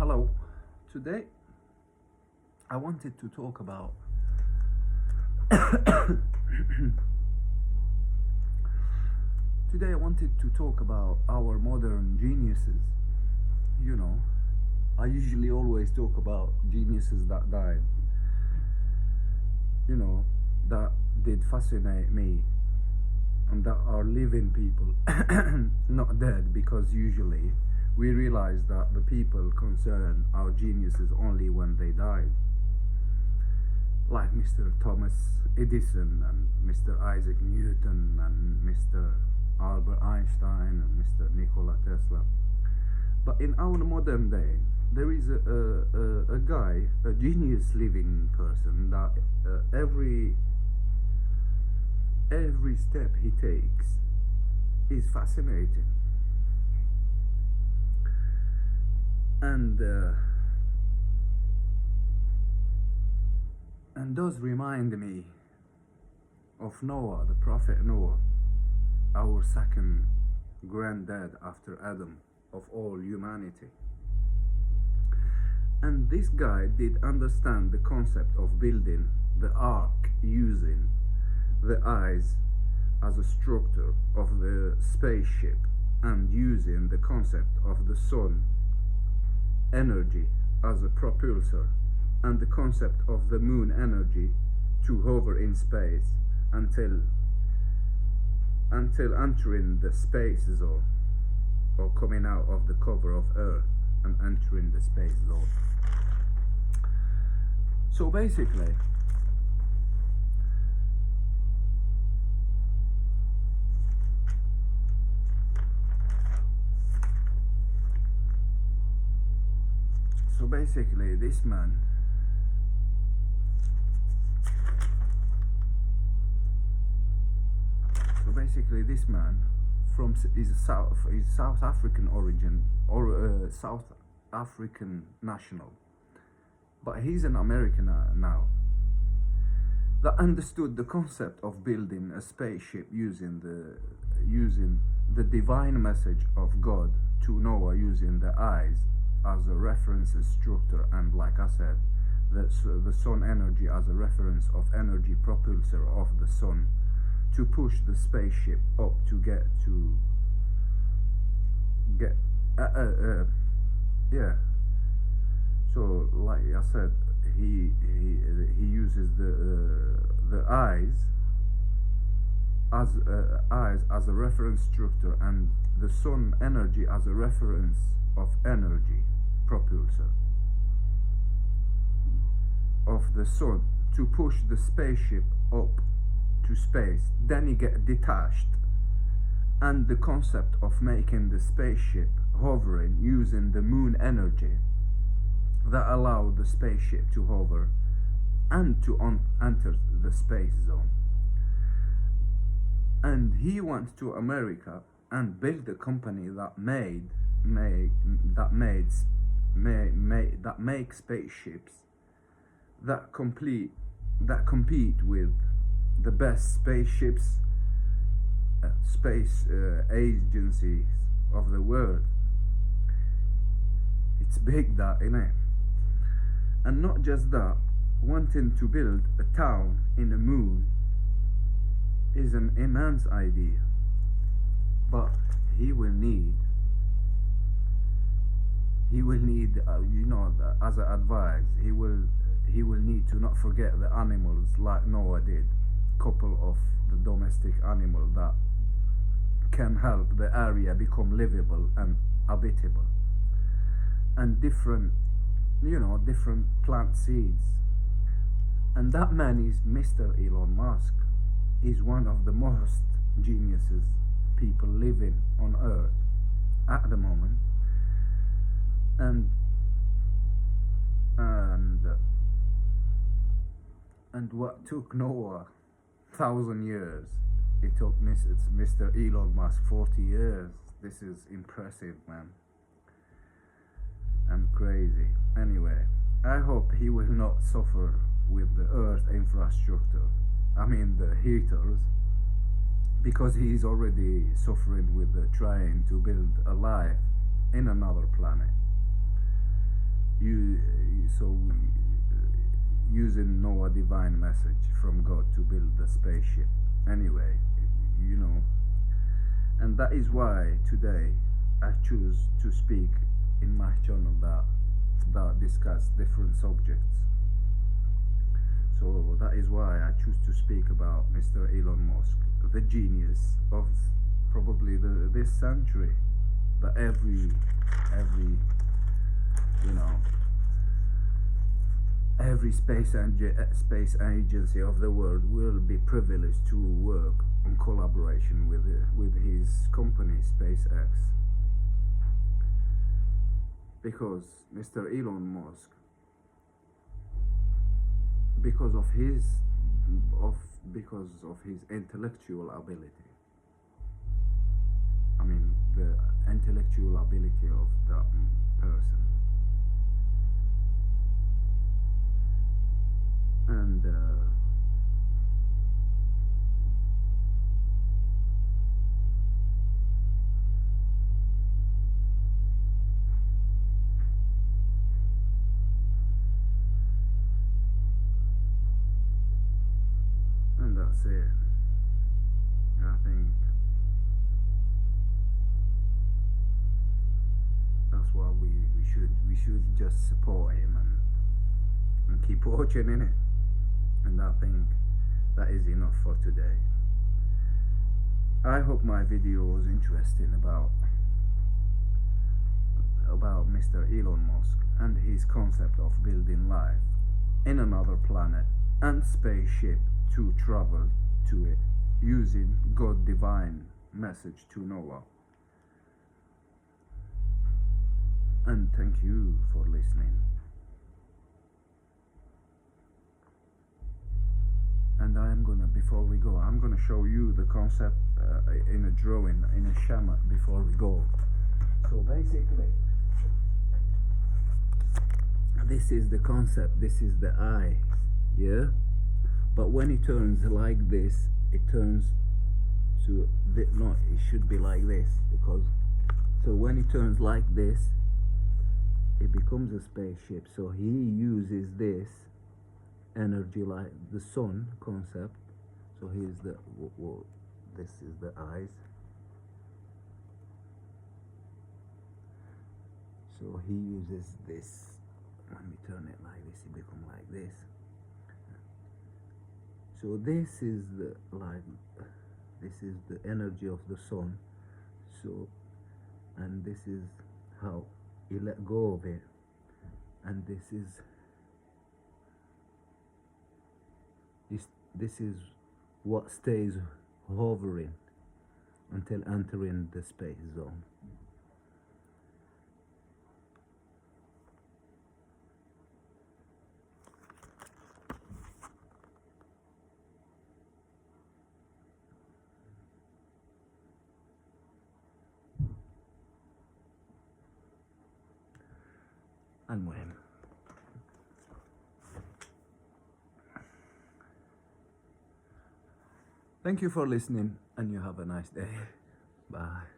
Hello. Today I wanted to talk about our modern geniuses. You know, I usually always talk about geniuses that died. That did fascinate me and that are living people, not dead, because usually we realize that the people concerned are geniuses only when they died, like Mr. Thomas Edison and Mr. Isaac Newton and Mr. Albert Einstein and Mr. Nikola Tesla. But in our modern day, there is a guy, a genius living person that every step he takes is fascinating. And does remind me of Noah, the prophet Noah, our second granddad after Adam of all humanity. And this guy did understand the concept of building the ark using the eyes as a structure of the spaceship and using the concept of the sun energy as a propulsor and the concept of the moon energy to hover in space until entering the space zone, or coming out of the cover of Earth and entering the space zone. So basically, this man from is South African origin, or South African national, but he's an American now, that understood the concept of building a spaceship using the divine message of God to Noah, using the eyes as a reference structure, and like I said, the sun energy as a reference of energy propulsor of the sun to push the spaceship up to get so like I said, he uses the eyes as a reference structure and the sun energy as a reference of energy propulsor of the sun to push the spaceship up to space. Then he get detached, and the concept of making the spaceship hovering using the moon energy that allow the spaceship to hover and to enter the space zone. And he went to America and built a company that make spaceships that compete with the best spaceships, space agencies of the world. It's big, that, innit? And not just that, wanting to build a town in the moon is an immense idea, but he will need as an advice, he will need to not forget the animals, like Noah did, couple of the domestic animal that can help the area become livable and habitable, and different plant seeds. And that man is Mr. Elon Musk. Is one of the most geniuses people living on Earth at the moment. And what took Noah 1,000 years, it took Mr. Elon Musk 40 years. This is impressive, man, and crazy. Anyway, I hope he will not suffer with the Earth infrastructure, I mean the heaters, because he is already suffering with trying to build a life in another planet. you so using NOAH Devine message from God to build the spaceship. Anyway, you know, and that is why today I choose to speak in my channel that discuss different subjects. So that is why I choose to speak about Mr. Elon Musk, the genius of probably this century, that every you know, every space agency of the world will be privileged to work in collaboration with his company SpaceX, because Mr. Elon Musk, because of his intellectual ability. I mean, the intellectual ability of that person, and that's it. I think that's why we should just support him and keep watching in it. And I think that is enough for today. I hope my video was interesting about Mr. Elon Musk and his concept of building life in another planet and spaceship to travel to it using God Devine message to Noah. And thank you for listening. And before we go, I'm gonna show you the concept in a drawing, in a schema before we go. So basically, this is the concept, this is the eye, yeah? But when it turns like this, it turns to, no, it should be like this, because, so when it turns like this, it becomes a spaceship. So he uses this energy like the sun concept. So here's the, this is the eyes. So he uses this. Let me turn it like this, it becomes like this. So this is the, like, this is the energy of the sun. So, and this is how you let go of it, and this is what stays hovering until entering the space zone. المهم, thank you for listening, and you have a nice day. Bye.